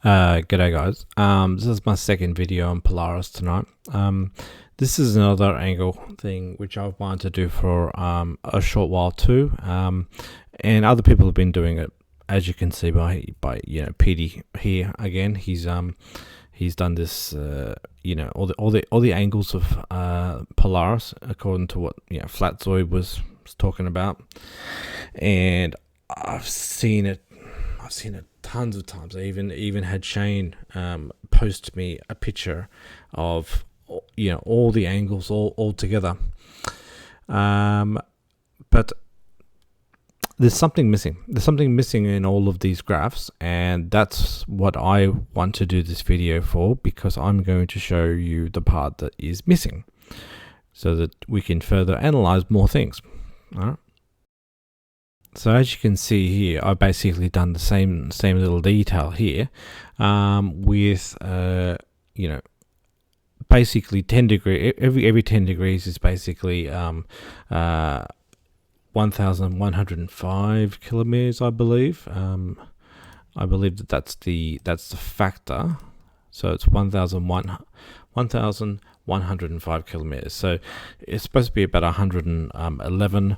G'day guys. This is my second video on Polaris tonight. This is another angle thing which I've wanted to do for a short while too. And other people have been doing it, as you can see by PD here again. He's done this all the angles of Polaris according to what Flatzoid was talking about, and I've seen it tons of times. I even had Shane post me a picture of all the angles all together. But there's something missing. There's something missing in all of these graphs, and that's what I want to do this video for, because I'm going to show you the part that is missing so that we can further analyze more things. All right. So as you can see here, I've basically done the same little detail here, with basically 10 degree. Every 10 degrees is basically 1,105 kilometers, I believe. I believe that's the factor. So it's 1,105 kilometers. So it's supposed to be about 111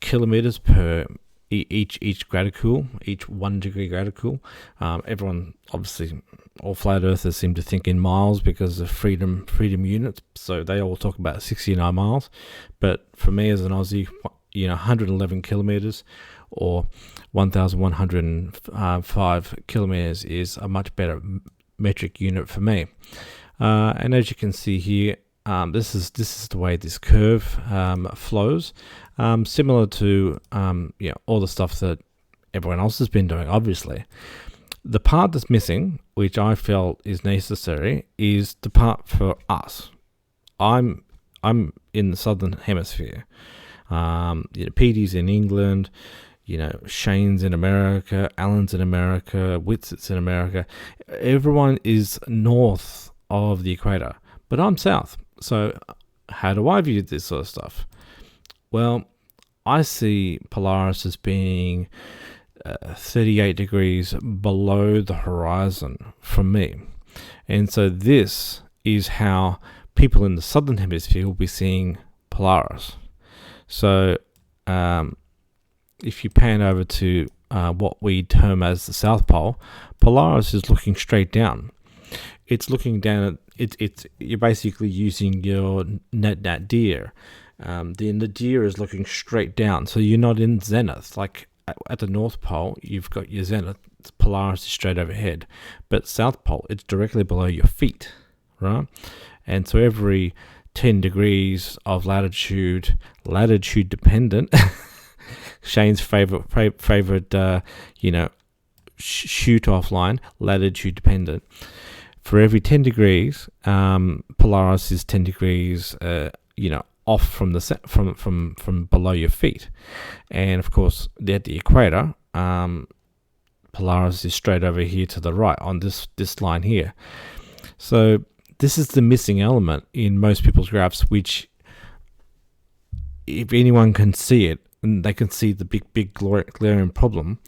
kilometers per each graticule, each 1 degree graticule. Everyone, obviously, all flat earthers seem to think in miles because of freedom units, so they all talk about 69 miles. But for me as an Aussie, 111 kilometers or 1,105 kilometers is a much better metric unit for me. And as you can see here, this is the way this curve flows, similar to all the stuff that everyone else has been doing. Obviously, the part that's missing, which I felt is necessary, is the part for us. I'm in the southern hemisphere. PD's in England. Shane's in America. Alan's in America. Witzett's in America. Everyone is north of the equator, but I'm south. So how do I view this sort of stuff? Well, I see Polaris as being 38 degrees below the horizon from me. And so this is how people in the southern hemisphere will be seeing Polaris. So if you pan over to what we term as the South Pole, Polaris is looking straight down. It's looking down at you're basically using your nadir. The nadir is looking straight down, so you're not in zenith. Like at the North Pole, you've got your zenith. Polaris is straight overhead, but South Pole, it's directly below your feet, right? And so every 10 degrees of latitude dependent. Shane's favorite shoot off line, latitude dependent. For every 10 degrees, Polaris is 10 degrees, off from from below your feet, and of course, at the equator, Polaris is straight over here to the right on this line here. So this is the missing element in most people's graphs, which, if anyone can see it, and they can see the big glaring problem,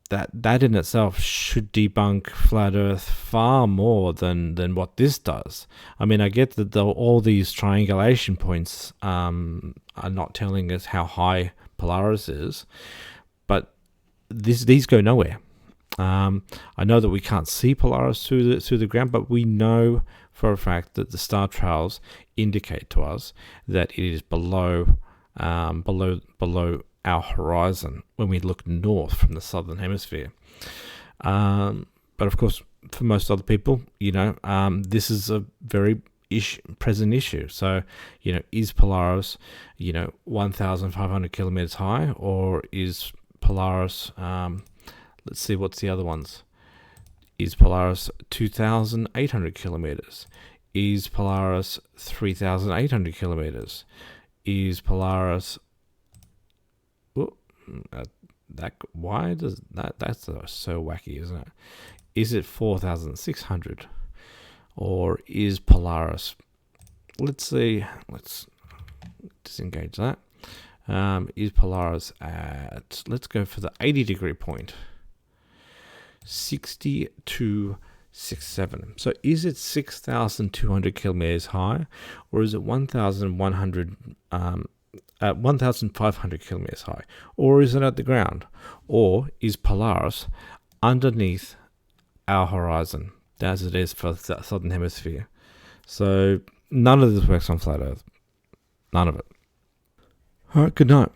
that in itself should debunk flat Earth far more than what this does. I mean, I get that all these triangulation points are not telling us how high Polaris is, but these go nowhere. I know that we can't see Polaris through the ground, but we know for a fact that the star trails indicate to us that it is below our horizon when we look north from the southern hemisphere. But of course, for most other people, this is a very present issue. So, is Polaris, 1,500 kilometers high, or is Polaris, let's see, what's the other ones? Is Polaris 2,800 kilometers? Is Polaris 3,800 kilometers? Is Polaris why does that's so wacky, isn't it? Is it 4,600, or is Polaris, let's disengage that, is Polaris at, let's go for the 80 degree point. 6267. So is it 6,200 kilometers high, or is it 1,500 kilometers high, or is it at the ground, or is Polaris underneath our horizon, as it is for the southern hemisphere? So none of this works on flat Earth. None of it. All right, good night.